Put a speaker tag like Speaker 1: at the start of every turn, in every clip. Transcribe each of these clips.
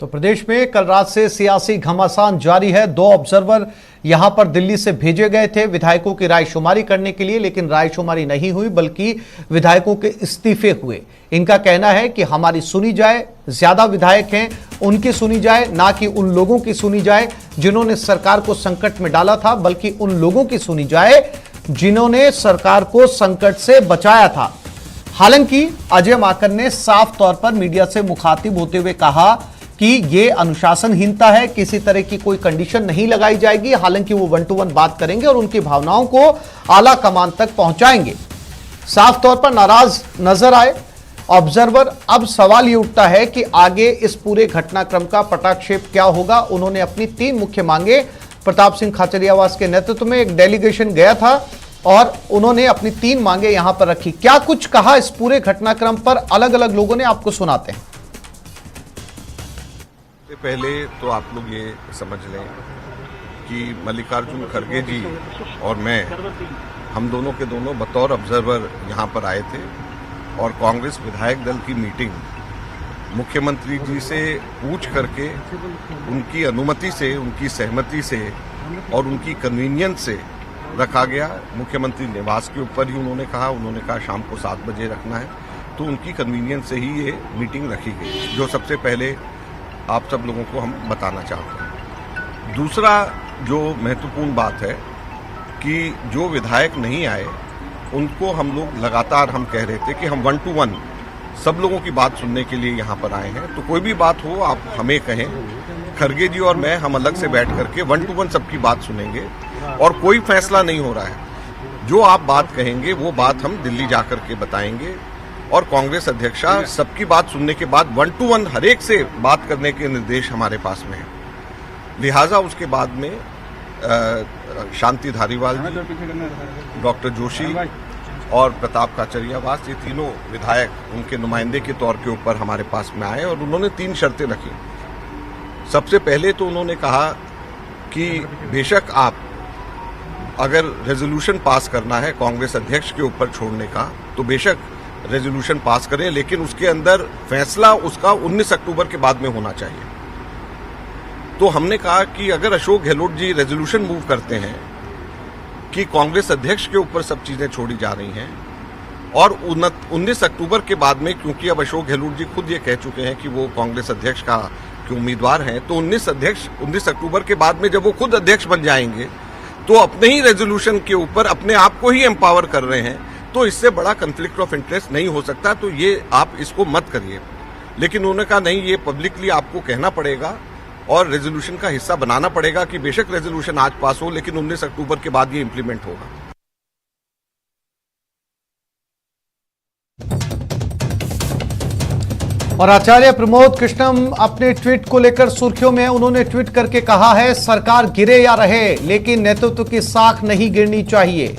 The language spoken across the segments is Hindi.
Speaker 1: तो प्रदेश में कल रात से सियासी घमासान जारी है। 2 ऑब्जर्वर यहां पर दिल्ली से भेजे गए थे विधायकों की रायशुमारी करने के लिए, लेकिन रायशुमारी नहीं हुई बल्कि विधायकों के इस्तीफे हुए। इनका कहना है कि हमारी सुनी जाए, ज्यादा विधायक हैं उनकी सुनी जाए, ना कि उन लोगों की सुनी जाए जिन्होंने सरकार को संकट में डाला था, बल्कि उन लोगों की सुनी जाए जिन्होंने सरकार को संकट से बचाया था। हालांकि अजय माकन ने साफ तौर पर मीडिया से मुखातिब होते हुए कहा कि यह अनुशासनहीनता है, किसी तरह की कोई कंडीशन नहीं लगाई जाएगी। हालांकि वो 1 to 1 बात करेंगे और उनकी भावनाओं को आला कमान तक पहुंचाएंगे। साफ तौर पर नाराज नजर आए ऑब्जर्वर। अब सवाल ये उठता है कि आगे इस पूरे घटनाक्रम का पटाक्षेप क्या होगा। उन्होंने अपनी 3 मुख्य मांगे, प्रताप सिंह खाचरियावास के नेतृत्व में एक डेलीगेशन गया था और उन्होंने अपनी 3 मांगे यहां पर रखी। क्या कुछ कहा इस पूरे घटनाक्रम पर अलग अलग लोगों ने, आपको सुनाते हैं।
Speaker 2: पहले तो आप लोग ये समझ लें कि मल्लिकार्जुन खड़गे जी और मैं, हम दोनों के दोनों बतौर ऑब्जर्वर यहाँ पर आए थे और कांग्रेस विधायक दल की मीटिंग मुख्यमंत्री जी से पूछ करके उनकी अनुमति से, उनकी सहमति से और उनकी कन्वीनियंस से रखा गया। मुख्यमंत्री निवास के ऊपर ही उन्होंने कहा शाम को 7 बजे रखना है, तो उनकी कन्वीनियंस से ही ये मीटिंग रखी गई, जो सबसे पहले आप सब लोगों को हम बताना चाहते हैं। दूसरा जो महत्वपूर्ण बात है कि जो विधायक नहीं आए उनको हम लोग लगातार हम कह रहे थे कि हम 1 to 1 सब लोगों की बात सुनने के लिए यहाँ पर आए हैं, तो कोई भी बात हो आप हमें कहें। खड़गे जी और मैं हम अलग से बैठ करके 1 to 1 सबकी बात सुनेंगे और कोई फैसला नहीं हो रहा है। जो आप बात कहेंगे वो बात हम दिल्ली जाकर के बताएंगे और कांग्रेस अध्यक्षा सबकी बात सुनने के बाद 1 to 1 हर एक से बात करने के निर्देश हमारे पास में है। लिहाजा उसके बाद में शांति धारीवाल जी, डॉक्टर जोशी और प्रताप खाचरियावास, ये तीनों विधायक उनके नुमाइंदे के तौर के ऊपर हमारे पास में आए और उन्होंने 3 शर्तें रखी। सबसे पहले तो उन्होंने कहा कि बेशक आप अगर रेजोल्यूशन पास करना है कांग्रेस अध्यक्ष के ऊपर छोड़ने का तो बेशक रेजोल्यूशन पास करें, लेकिन उसके अंदर फैसला उसका 19 अक्टूबर के बाद में होना चाहिए। तो हमने कहा कि अगर अशोक गहलोत जी रेजोल्यूशन मूव करते हैं कि कांग्रेस अध्यक्ष के ऊपर सब चीजें छोड़ी जा रही हैं और 19 अक्टूबर के बाद में, क्योंकि अब अशोक गहलोत जी खुद ये कह चुके हैं कि वो कांग्रेस अध्यक्ष का के उम्मीदवार हैं, तो 19 अक्टूबर के बाद में जब वो खुद अध्यक्ष बन जाएंगे तो अपने ही रेजोल्यूशन के ऊपर अपने आप को ही एम्पावर कर रहे हैं, तो इससे बड़ा कॉन्फ्लिक्ट ऑफ इंटरेस्ट नहीं हो सकता। तो ये आप इसको मत करिए। लेकिन उन्होंने कहा नहीं, ये पब्लिकली आपको कहना पड़ेगा और रेजोल्यूशन का हिस्सा बनाना पड़ेगा कि बेशक रेजोल्यूशन आज पास हो लेकिन 19 अक्टूबर के बाद ये इंप्लीमेंट होगा।
Speaker 1: और आचार्य प्रमोद कृष्णम अपने ट्वीट को लेकर सुर्खियों में। उन्होंने ट्वीट करके कहा है, सरकार गिरे या रहे लेकिन नेतृत्व की साख नहीं गिरनी चाहिए।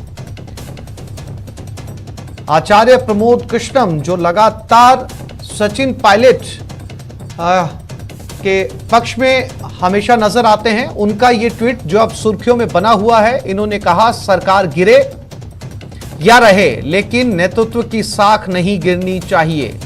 Speaker 1: आचार्य प्रमोद कृष्णम जो लगातार सचिन पायलट के पक्ष में हमेशा नजर आते हैं, उनका ये ट्वीट जो अब सुर्खियों में बना हुआ है। इन्होंने कहा, सरकार गिरे या रहे लेकिन नेतृत्व की साख नहीं गिरनी चाहिए।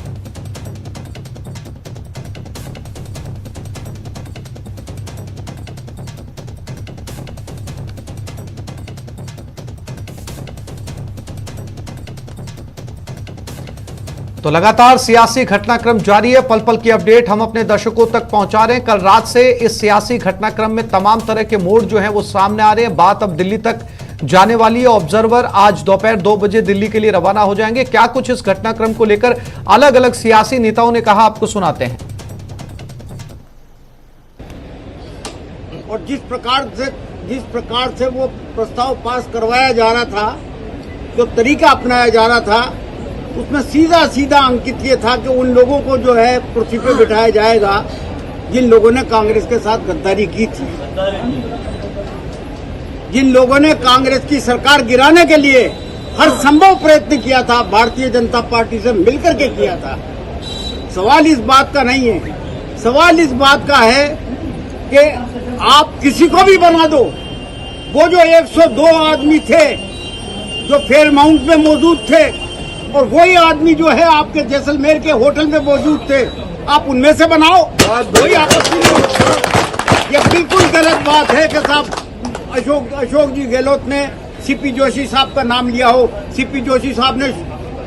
Speaker 1: तो लगातार सियासी घटनाक्रम जारी है। पल पल की अपडेट हम अपने दर्शकों तक पहुंचा रहे हैं। कल रात से इस सियासी घटनाक्रम में तमाम तरह के मोड़ जो हैं वो सामने आ रहे हैं। बात अब दिल्ली तक जाने वाली है। ऑब्जर्वर आज दोपहर 2 बजे दिल्ली के लिए रवाना हो जाएंगे। क्या कुछ इस घटनाक्रम को लेकर अलग अलग सियासी नेताओं ने कहा, आपको सुनाते हैं।
Speaker 3: और जिस प्रकार से वो प्रस्ताव पास करवाया जा रहा था, जो तरीका अपनाया जा रहा था, उसमें सीधा अंकित ये था कि उन लोगों को जो है कुर्सी पे बिठाया जाएगा जिन लोगों ने कांग्रेस के साथ गद्दारी की थी, जिन लोगों ने कांग्रेस की सरकार गिराने के लिए हर संभव प्रयत्न किया था, भारतीय जनता पार्टी से मिलकर के किया था। सवाल इस बात का नहीं है, सवाल इस बात का है कि आप किसी को भी बना दो। वो जो 102 आदमी थे जो फेयरमाउंट में मौजूद थे और वही आदमी जो है आपके जैसलमेर के होटल में मौजूद थे, आप उनमें से बनाओ, कोई आपत्ति नहीं। ये बिल्कुल गलत बात है कि साहब अशोक जी गहलोत ने सीपी जोशी साहब का नाम लिया हो। सीपी जोशी साहब ने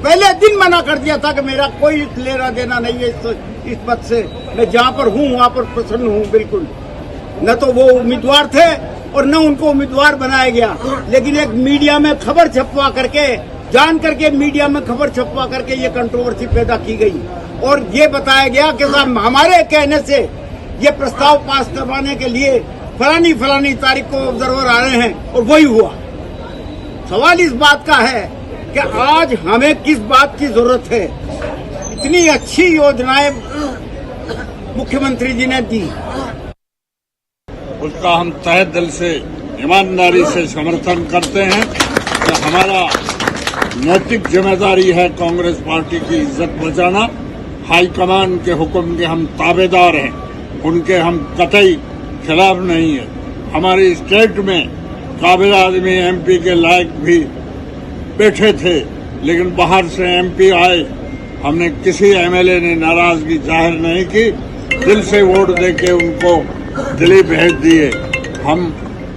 Speaker 3: पहले दिन मना कर दिया था कि मेरा कोई लेना देना नहीं है इस पद से, मैं जहां पर हूं वहां पर प्रसन्न हूं। बिल्कुल न तो वो उम्मीदवार थे और न उनको उम्मीदवार बनाया गया, लेकिन एक मीडिया में खबर छपवा करके, जान करके मीडिया में खबर छपवा करके ये कंट्रोवर्सी पैदा की गई और ये बताया गया कि साहब हमारे कहने से ये प्रस्ताव पास करवाने के लिए फलानी तारीख को ऑब्जर्वर आ रहे हैं और वही हुआ। सवाल इस बात का है कि आज हमें किस बात की जरूरत है? इतनी अच्छी योजनाएं मुख्यमंत्री जी ने दी,
Speaker 4: उसका हम तहे दिल से ईमानदारी से समर्थन करते हैं कि हमारा नैतिक जिम्मेदारी है कांग्रेस पार्टी की इज्जत बचाना। हाईकमान के हुक्म के हम ताबेदार हैं, उनके हम कतई खिलाफ नहीं है। हमारी स्टेट में काबिल आदमी एमपी के लायक भी बैठे थे, लेकिन बाहर से एमपी आए, हमने किसी एमएलए ने नाराजगी जाहिर नहीं की, दिल से वोट देके उनको दिल्ली भेज दिए। हम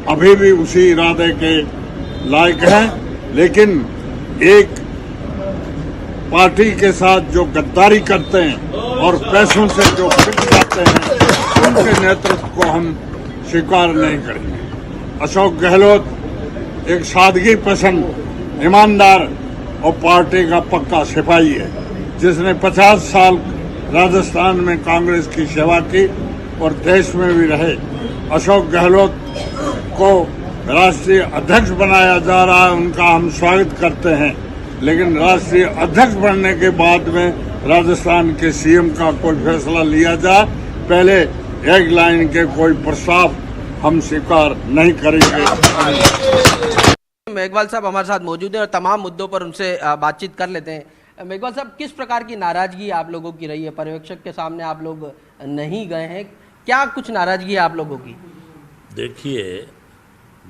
Speaker 4: अभी भी उसी इरादे के लायक हैं, लेकिन एक पार्टी के साथ जो गद्दारी करते हैं और पैसों से जो पिट जाते हैं, उनके नेतृत्व को हम स्वीकार नहीं करेंगे। अशोक गहलोत एक सादगी पसंद, ईमानदार और पार्टी का पक्का सिपाही है, जिसने 50 साल राजस्थान में कांग्रेस की सेवा की और देश में भी रहे। अशोक गहलोत को राष्ट्रीय अध्यक्ष बनाया जा रहा है, उनका हम स्वागत करते हैं, लेकिन राष्ट्रीय अध्यक्ष बनने के बाद में राजस्थान के सीएम का कोई फैसला लिया जाए, पहले एक लाइन के कोई प्रस्ताव हम स्वीकार नहीं करेंगे।
Speaker 5: मेघवाल साहब हमारे साथ मौजूद हैं और तमाम मुद्दों पर उनसे बातचीत कर लेते हैं। मेघवाल साहब, किस प्रकार की नाराजगी आप लोगों की रही है? पर्यवेक्षक के सामने आप लोग नहीं गए हैं, क्या कुछ नाराजगी है आप लोगों की?
Speaker 6: देखिए,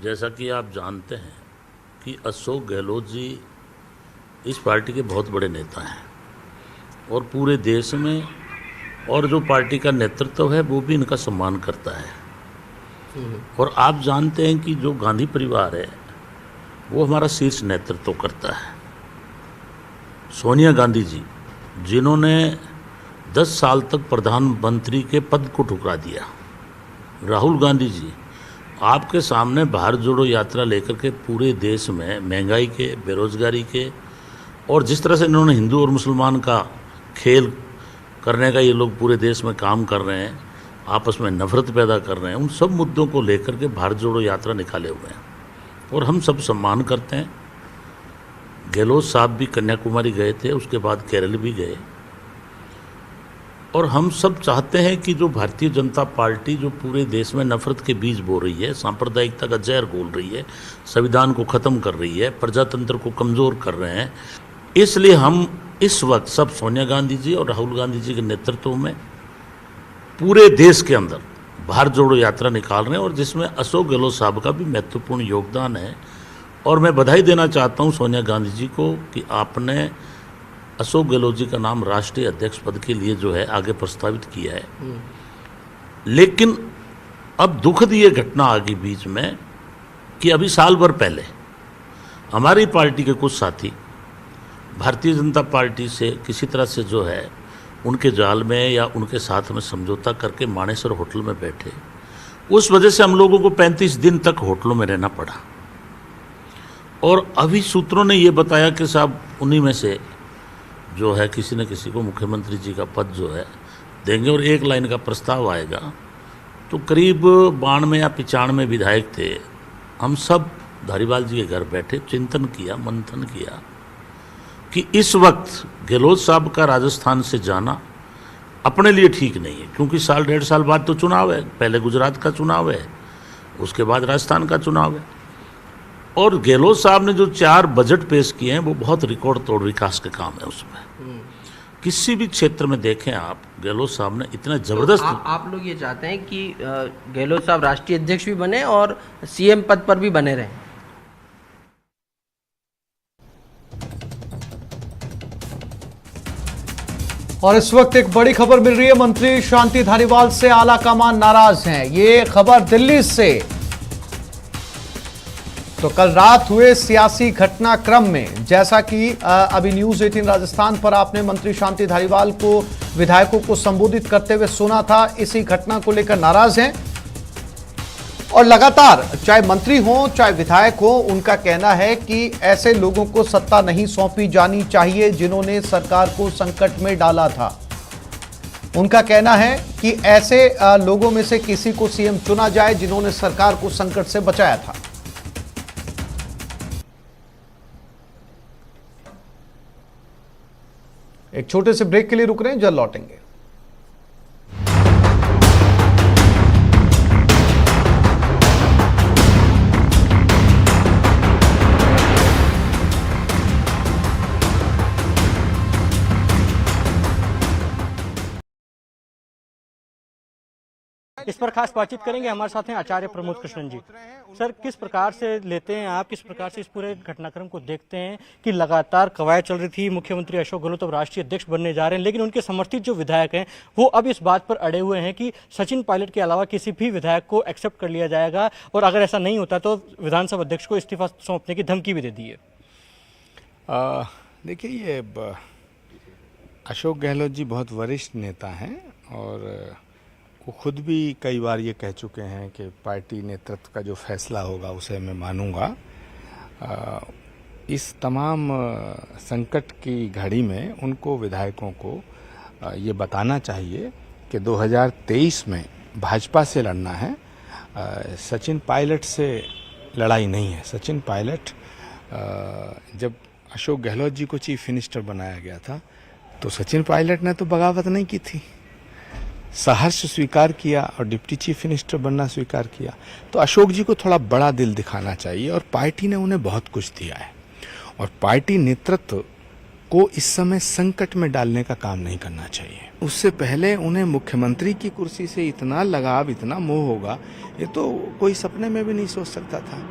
Speaker 6: जैसा कि आप जानते हैं कि अशोक गहलोत जी इस पार्टी के बहुत बड़े नेता हैं और पूरे देश में और जो पार्टी का नेतृत्व है वो भी इनका सम्मान करता है। और आप जानते हैं कि जो गांधी परिवार है वो हमारा शीर्ष नेतृत्व करता है। सोनिया गांधी जी, जिन्होंने 10 साल तक प्रधानमंत्री के पद को ठुकरा दिया, राहुल गांधी जी आपके सामने भारत जोड़ो यात्रा लेकर के पूरे देश में महंगाई के, बेरोजगारी के और जिस तरह से इन्होंने हिंदू और मुसलमान का खेल करने का ये लोग पूरे देश में काम कर रहे हैं, आपस में नफरत पैदा कर रहे हैं, उन सब मुद्दों को लेकर के भारत जोड़ो यात्रा निकाले हुए हैं और हम सब सम्मान करते हैं। गहलोत साहब भी कन्याकुमारी गए थे, उसके बाद केरल भी गए और हम सब चाहते हैं कि जो भारतीय जनता पार्टी जो पूरे देश में नफरत के बीज बो रही है, सांप्रदायिकता का जहर घोल रही है, संविधान को ख़त्म कर रही है, प्रजातंत्र को कमज़ोर कर रहे हैं, इसलिए हम इस वक्त सब सोनिया गांधी जी और राहुल गांधी जी के नेतृत्व में पूरे देश के अंदर भारत जोड़ो यात्रा निकाल रहे हैं और जिसमें अशोक गहलोत साहब का भी महत्वपूर्ण योगदान है। और मैं बधाई देना चाहता हूं सोनिया गांधी जी को कि आपने अशोक गहलोत जी का नाम राष्ट्रीय अध्यक्ष पद के लिए जो है आगे प्रस्तावित किया है। लेकिन अब दुखद ये घटना आ गई बीच में कि अभी साल भर पहले हमारी पार्टी के कुछ साथी भारतीय जनता पार्टी से किसी तरह से जो है उनके जाल में या उनके साथ में समझौता करके मानेसर होटल में बैठे। उस वजह से हम लोगों को 35 दिन तक होटलों में रहना पड़ा और अभी सूत्रों ने ये बताया कि साहब उन्हीं में से जो है किसी न किसी को मुख्यमंत्री जी का पद जो है देंगे और एक लाइन का प्रस्ताव आएगा। तो करीब 92 या 95 विधायक थे, हम सब धारीवाल जी के घर बैठे चिंतन किया, मंथन किया कि इस वक्त गहलोत साहब का राजस्थान से जाना अपने लिए ठीक नहीं है, क्योंकि साल 1.5 साल बाद तो चुनाव है, पहले गुजरात का चुनाव है, उसके बाद राजस्थान का चुनाव है। और गहलोत साहब ने जो 4 बजट पेश किए हैं वो बहुत रिकॉर्ड तोड़ विकास के काम है। उसमें किसी भी क्षेत्र में देखें आप, गहलोत साहब ने इतना जबरदस्त
Speaker 5: आप लोग ये चाहते हैं कि गहलोत साहब राष्ट्रीय अध्यक्ष भी बने और सीएम पद पर भी बने रहें?
Speaker 1: और इस वक्त एक बड़ी खबर मिल रही है। मंत्री शांति धारीवाल से आला कमान नाराज हैं। ये खबर दिल्ली से। तो कल रात हुए सियासी घटनाक्रम में, जैसा कि अभी न्यूज 18 राजस्थान पर आपने मंत्री शांति धारीवाल को विधायकों को संबोधित करते हुए सुना था, इसी घटना को लेकर नाराज हैं। और लगातार चाहे मंत्री हो चाहे विधायक हो, उनका कहना है कि ऐसे लोगों को सत्ता नहीं सौंपी जानी चाहिए जिन्होंने सरकार को संकट में डाला था। उनका कहना है कि ऐसे लोगों में से किसी को सीएम चुना जाए जिन्होंने सरकार को संकट से बचाया था। एक छोटे से ब्रेक के लिए रुक रहे हैं, जल्द लौटेंगे।
Speaker 7: इस पर खास बातचीत करेंगे। हमारे साथ हैं आचार्य प्रमोद कृष्णन जी। सर, किस प्रकार से लेते हैं आप, किस प्रकार से इस पूरे घटनाक्रम को देखते हैं कि लगातार कवायद चल रही थी, मुख्यमंत्री अशोक गहलोत अब राष्ट्रीय अध्यक्ष बनने जा रहे हैं, लेकिन उनके समर्थित जो विधायक हैं वो अब इस बात पर अड़े हुए हैं कि सचिन पायलट के अलावा किसी भी विधायक को एक्सेप्ट कर लिया जाएगा और अगर ऐसा नहीं होता तो विधानसभा अध्यक्ष को इस्तीफा सौंपने की धमकी भी दे दी है।
Speaker 8: देखिए, ये अशोक गहलोत जी बहुत वरिष्ठ नेता हैं और वो खुद भी कई बार ये कह चुके हैं कि पार्टी नेतृत्व का जो फैसला होगा उसे मैं मानूंगा। इस तमाम संकट की घड़ी में उनको विधायकों को ये बताना चाहिए कि 2023 में भाजपा से लड़ना है, सचिन पायलट से लड़ाई नहीं है। सचिन पायलट, जब अशोक गहलोत जी को चीफ मिनिस्टर बनाया गया था तो सचिन पायलट ने तो बगावत नहीं की थी, सहर्ष स्वीकार किया और डिप्टी चीफ मिनिस्टर बनना स्वीकार किया। तो अशोक जी को थोड़ा बड़ा दिल दिखाना चाहिए और पार्टी ने उन्हें बहुत कुछ दिया है और पार्टी नेतृत्व को इस समय संकट में डालने का काम नहीं करना चाहिए। उससे पहले उन्हें मुख्यमंत्री की कुर्सी से इतना लगाव, इतना मोह होगा, ये तो कोई सपने में भी नहीं सोच सकता था।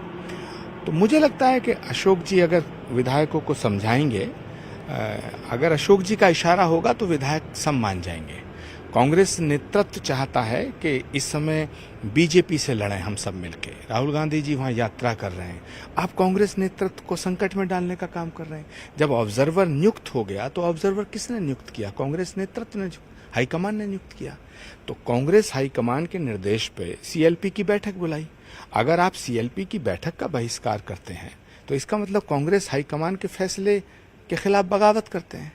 Speaker 8: तो मुझे लगता है कि अशोक जी अगर विधायकों को समझाएंगे, अगर अशोक जी का इशारा होगा तो विधायक सब मान जाएंगे। कांग्रेस नेतृत्व चाहता है कि इस समय बीजेपी से लड़ें हम सब मिलके। राहुल गांधी जी वहां यात्रा कर रहे हैं, आप कांग्रेस नेतृत्व को संकट में डालने का काम कर रहे हैं। जब ऑब्जर्वर नियुक्त हो गया तो ऑब्जर्वर किसने नियुक्त किया? कांग्रेस नेतृत्व ने, हाईकमान ने नियुक्त किया। तो कांग्रेस हाईकमान के निर्देश पे सीएलपी की बैठक बुलाई। अगर आप सीएलपी की बैठक का बहिष्कार करते हैं तो इसका मतलब कांग्रेस हाईकमान के फैसले के खिलाफ बगावत करते हैं।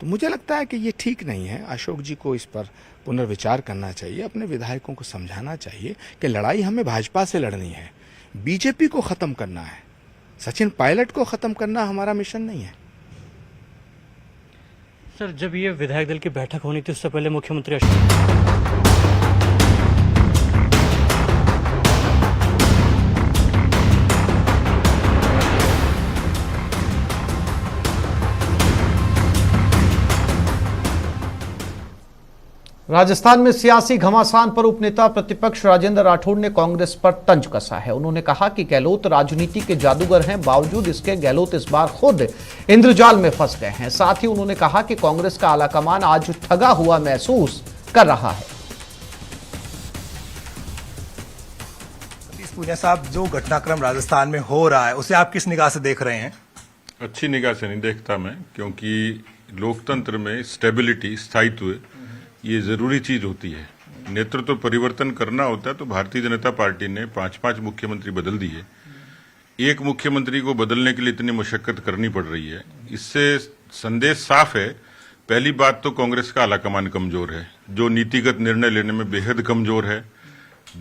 Speaker 8: तो मुझे लगता है कि ये ठीक नहीं है। अशोक जी को इस पर पुनर्विचार करना चाहिए, अपने विधायकों को समझाना चाहिए कि लड़ाई हमें भाजपा से लड़नी है, बीजेपी को खत्म करना है, सचिन पायलट को खत्म करना हमारा मिशन नहीं है।
Speaker 7: सर, जब ये विधायक दल की बैठक होनी थी उससे पहले मुख्यमंत्री अशोक
Speaker 1: राजस्थान में सियासी घमासान पर उपनेता प्रतिपक्ष राजेंद्र राठौड़ ने कांग्रेस पर तंज कसा है। उन्होंने कहा कि गहलोत राजनीति के जादूगर हैं, बावजूद इसके गहलोत इस बार खुद इंद्रजाल में फंस गए हैं। साथ ही उन्होंने कहा कि कांग्रेस का आलाकमान आज ठगा हुआ महसूस कर रहा है।
Speaker 9: पूजा साहब, जो घटनाक्रम राजस्थान में हो रहा है उसे आप किस निगाह से देख रहे हैं?
Speaker 10: अच्छी निगाह से नहीं देखता मैं, क्योंकि लोकतंत्र में स्टेबिलिटी, स्थायित्व, ये जरूरी चीज होती है। नेतृत्व परिवर्तन करना होता है तो भारतीय जनता पार्टी ने 5-5 मुख्यमंत्री बदल दिए। एक मुख्यमंत्री को बदलने के लिए इतनी मशक्कत करनी पड़ रही है। इससे संदेश साफ है। पहली बात तो कांग्रेस का आलाकमान कमजोर है, जो नीतिगत निर्णय लेने में बेहद कमजोर है।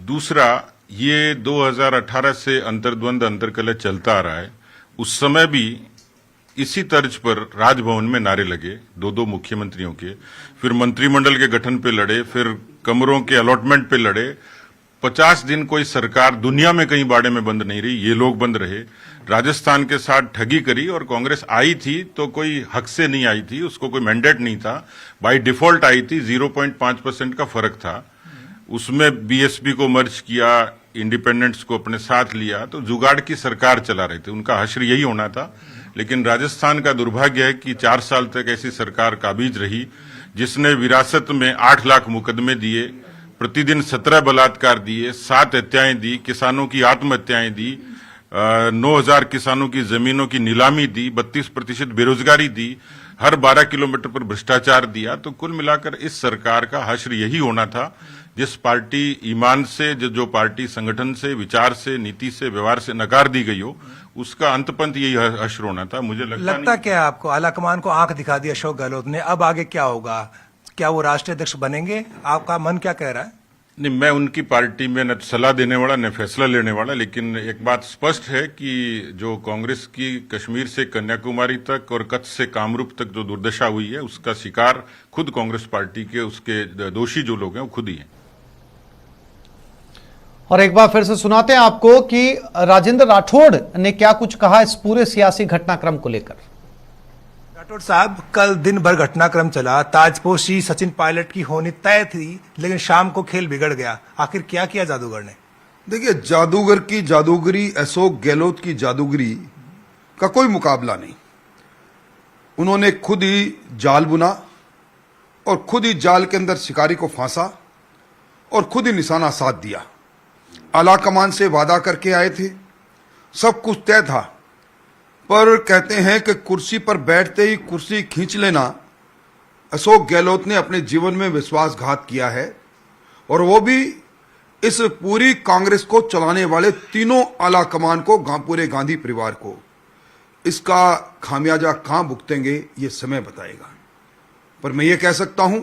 Speaker 10: दूसरा, ये 2018 से अंतर्द्वंद अंतर्कलह चलता आ रहा है। उस समय भी इसी तर्ज पर राजभवन में नारे लगे 2-2 मुख्यमंत्रियों के, फिर मंत्रिमंडल के गठन पे लड़े, फिर कमरों के अलॉटमेंट पे लड़े। 50 दिन कोई सरकार दुनिया में कहीं बाड़े में बंद नहीं रही, ये लोग बंद रहे। राजस्थान के साथ ठगी करी और कांग्रेस आई थी तो कोई हक से नहीं आई थी, उसको कोई मैंडेट नहीं था, बाय डिफॉल्ट आई थी। 0.5% का फर्क था। उसमें बीएसपी को मर्ज किया, इंडिपेंडेंट्स को अपने साथ लिया, तो जुगाड़ की सरकार चला रहे थे। उनका हश्र यही होना था। लेकिन राजस्थान का दुर्भाग्य है कि 4 साल तक ऐसी सरकार काबिज रही जिसने विरासत में 8 लाख मुकदमे दिए, प्रतिदिन 17 बलात्कार दिए, 7 हत्याएं दी, किसानों की आत्महत्याएं दी, 9,000 किसानों की जमीनों की नीलामी दी, 32% बेरोजगारी दी, हर 12 किलोमीटर पर भ्रष्टाचार दिया। तो कुल मिलाकर इस सरकार का हश्र यही होना था। जिस पार्टी ईमान से, जो पार्टी संगठन से, विचार से, नीति से, व्यवहार से नकार दी गई हो, उसका अंतपंत यही हश्र होना था। मुझे
Speaker 9: लगता क्या है आपको, आलाकमान को आंख दिखा दी अशोक गहलोत ने, अब आगे क्या होगा? क्या वो राष्ट्रीय अध्यक्ष बनेंगे? आपका मन क्या कह रहा है?
Speaker 10: नहीं, मैं उनकी पार्टी में न सलाह देने वाला न फैसला लेने वाला, लेकिन एक बात स्पष्ट है कि जो कांग्रेस की कश्मीर से कन्याकुमारी तक और कच्छ से कामरूप तक जो दुर्दशा हुई है, उसका शिकार खुद कांग्रेस पार्टी के, उसके दोषी जो लोग हैं वो खुद ही हैं।
Speaker 1: और एक बार फिर से सुनाते हैं आपको कि राजेंद्र राठौड़ ने क्या कुछ कहा इस पूरे सियासी घटनाक्रम को लेकर।
Speaker 9: राठौड़ साहब, कल दिन भर घटनाक्रम चला, ताजपोशी सचिन पायलट की होनी तय थी, लेकिन शाम को खेल बिगड़ गया। आखिर क्या किया जादूगर ने?
Speaker 11: देखिए, जादूगर की जादूगरी, अशोक गहलोत की जादूगरी का कोई मुकाबला नहीं। उन्होंने खुद ही जाल बुना और खुद ही जाल के अंदर शिकारी को फांसा और खुद ही निशाना साध दिया। आलाकमान से वादा करके आए थे, सब कुछ तय था, पर कहते हैं कि कुर्सी पर बैठते ही कुर्सी खींच लेना। अशोक गहलोत ने अपने जीवन में विश्वासघात किया है, और वो भी इस पूरी कांग्रेस को चलाने वाले तीनों आलाकमान को, पूरे गांधी परिवार को। इसका खामियाजा कहां भुगतेंगे ये समय बताएगा। पर मैं ये कह सकता हूं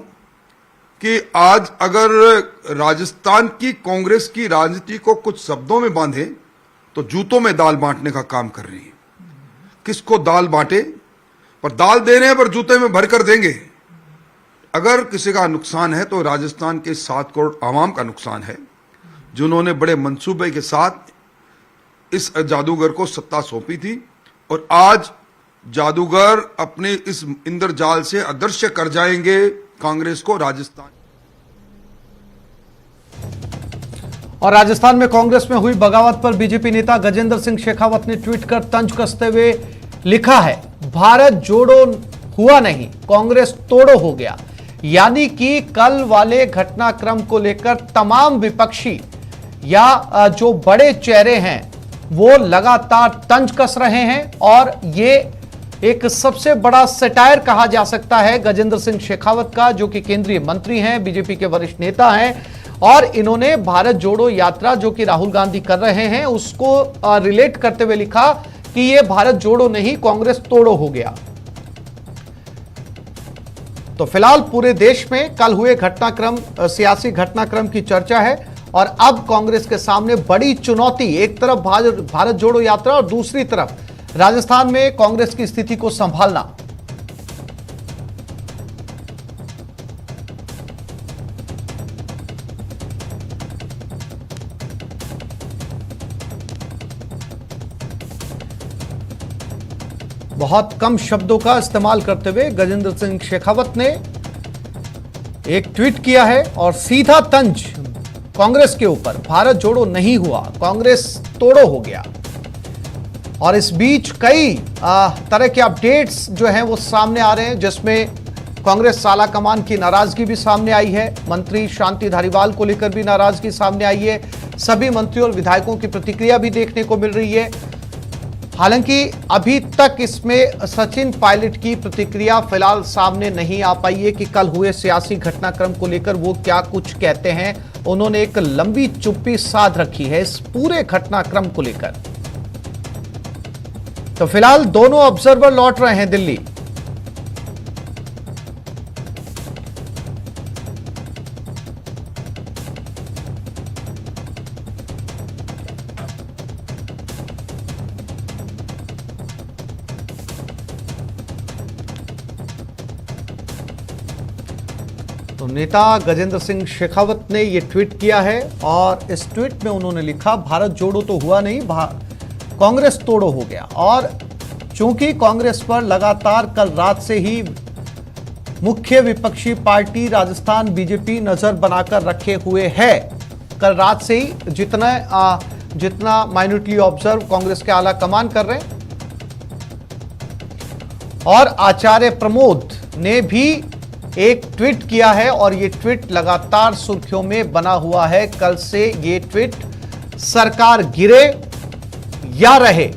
Speaker 11: कि आज अगर राजस्थान की कांग्रेस की राजनीति को कुछ शब्दों में बांधे तो जूतों में दाल बांटने का काम कर रही है। किसको दाल बांटे? पर दाल दे रहे हैं पर जूते में भरकर देंगे। अगर किसी का नुकसान है तो राजस्थान के 7 करोड़ आवाम का नुकसान है, जिन्होंने बड़े मंसूबे के साथ इस जादूगर को सत्ता सौंपी थी, और आज जादूगर अपने इस इंद्रजाल से अदृश्य कर जाएंगे कांग्रेस को राजस्थान।
Speaker 1: और राजस्थान में कांग्रेस में हुई बगावत पर बीजेपी नेता गजेंद्र सिंह शेखावत ने ट्वीट कर तंज कसते हुए लिखा है, भारत जोड़ो हुआ नहीं, कांग्रेस तोड़ो हो गया। यानी कि कल वाले घटनाक्रम को लेकर तमाम विपक्षी या जो बड़े चेहरे हैं वो लगातार तंज कस रहे हैं, और ये एक सबसे बड़ा सटायर कहा जा सकता है गजेंद्र सिंह शेखावत का, जो कि केंद्रीय मंत्री हैं, बीजेपी के वरिष्ठ नेता हैं, और इन्होंने भारत जोड़ो यात्रा जो कि राहुल गांधी कर रहे हैं उसको रिलेट करते हुए लिखा कि ये भारत जोड़ो नहीं, कांग्रेस तोड़ो हो गया। तो फिलहाल पूरे देश में कल हुए घटनाक्रम, सियासी घटनाक्रम की चर्चा है, और अब कांग्रेस के सामने बड़ी चुनौती, एक तरफ भारत जोड़ो यात्रा और दूसरी तरफ राजस्थान में कांग्रेस की स्थिति को संभालना। बहुत कम शब्दों का इस्तेमाल करते हुए गजेंद्र सिंह शेखावत ने एक ट्वीट किया है और सीधा तंज कांग्रेस के ऊपर, भारत जोड़ो नहीं हुआ, कांग्रेस तोड़ो हो गया। और इस बीच कई तरह के अपडेट्स जो हैं वो सामने आ रहे हैं, जिसमें कांग्रेस आलाकमान की नाराजगी भी सामने आई है, मंत्री शांति धारीवाल को लेकर भी नाराजगी सामने आई है, सभी मंत्रियों और विधायकों की प्रतिक्रिया भी देखने को मिल रही है। हालांकि अभी तक इसमें सचिन पायलट की प्रतिक्रिया फिलहाल सामने नहीं आ पाई है कि कल हुए सियासी घटनाक्रम को लेकर वो क्या कुछ कहते हैं। उन्होंने एक लंबी चुप्पी साध रखी है इस पूरे घटनाक्रम को लेकर। तो फिलहाल दोनों ऑब्जर्वर लौट रहे हैं दिल्ली। तो नेता गजेंद्र सिंह शेखावत ने यह ट्वीट किया है, और इस ट्वीट में उन्होंने लिखा, भारत जोड़ो तो हुआ नहीं, कांग्रेस तोड़ो हो गया। और चूंकि कांग्रेस पर लगातार कल रात से ही मुख्य विपक्षी पार्टी राजस्थान बीजेपी नजर बनाकर रखे हुए है, कल रात से ही जितना माइन्यूटली ऑब्जर्व कांग्रेस के आला कमान कर रहे हैं, और आचार्य प्रमोद ने भी एक ट्वीट किया है और ये ट्वीट लगातार सुर्खियों में बना हुआ है। कल से ये ट्वीट सरकार गिरे या रहे,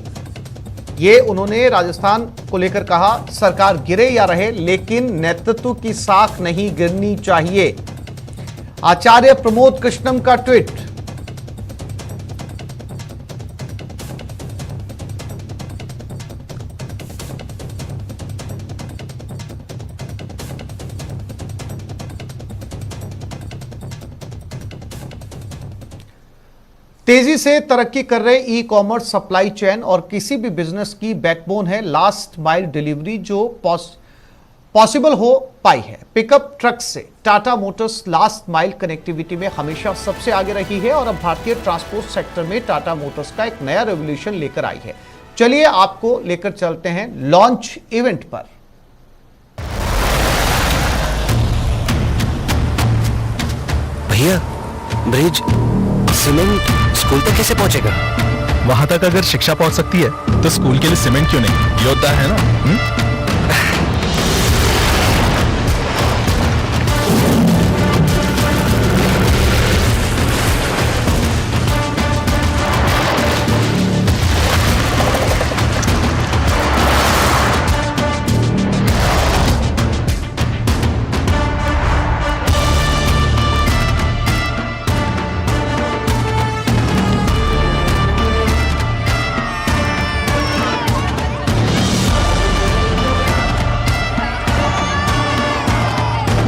Speaker 1: ये उन्होंने राजस्थान को लेकर कहा, सरकार गिरे या रहे लेकिन नेतृत्व की साख नहीं गिरनी चाहिए। आचार्य प्रमोद कृष्णम का ट्वीट। तेजी से तरक्की कर रहे ई कॉमर्स सप्लाई चेन और किसी भी बिजनेस की बैकबोन है लास्ट माइल डिलीवरी, जो पॉसिबल हो पाई है। पिकअप ट्रक से Tata Motors last mile connectivity में हमेशा सबसे आगे रही है और अब भारतीय ट्रांसपोर्ट सेक्टर में टाटा मोटर्स का एक नया रेवोल्यूशन लेकर आई है। चलिए आपको लेकर चलते हैं लॉन्च इवेंट पर।
Speaker 12: भैया, ब्रिज, सीमेंट स्कूल तक कैसे पहुंचेगा?
Speaker 13: वहां तक अगर शिक्षा पहुंच सकती है तो स्कूल के लिए सीमेंट क्यों नहीं? योद्धा है ना।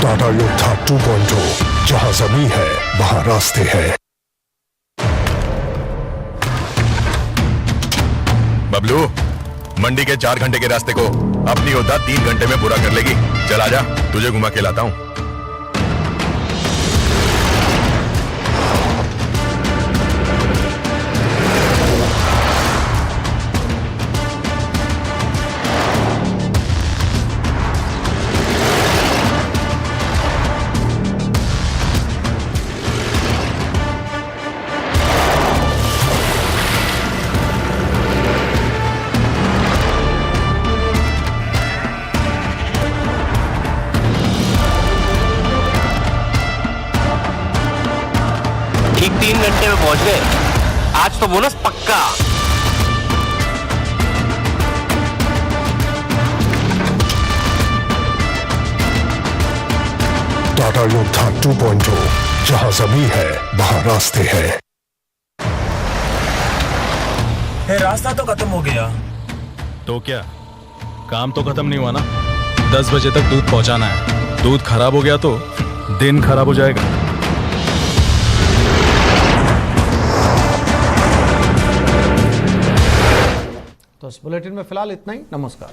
Speaker 14: टाटा योद्धा 2.0, जहां जमीन है वहां रास्ते हैं।
Speaker 13: बबलू, मंडी के 4 घंटे के रास्ते को अपनी योद्धा 3 घंटे में पूरा कर लेगी। चल आजा, तुझे घुमा के लाता हूं।
Speaker 12: ठीक 3 घंटे में पहुंच गए। आज तो बोनस पक्का।
Speaker 14: टाटा योद्धा 2.0, जहां जमीन है वहां रास्ते हैं।
Speaker 13: रास्ता तो खत्म हो गया। तो क्या काम तो खत्म नहीं हुआ ना? 10 बजे तक दूध पहुंचाना है। दूध खराब हो गया तो दिन खराब हो जाएगा।
Speaker 1: तो इस बुलेटिन में फिलहाल इतना ही। नमस्कार।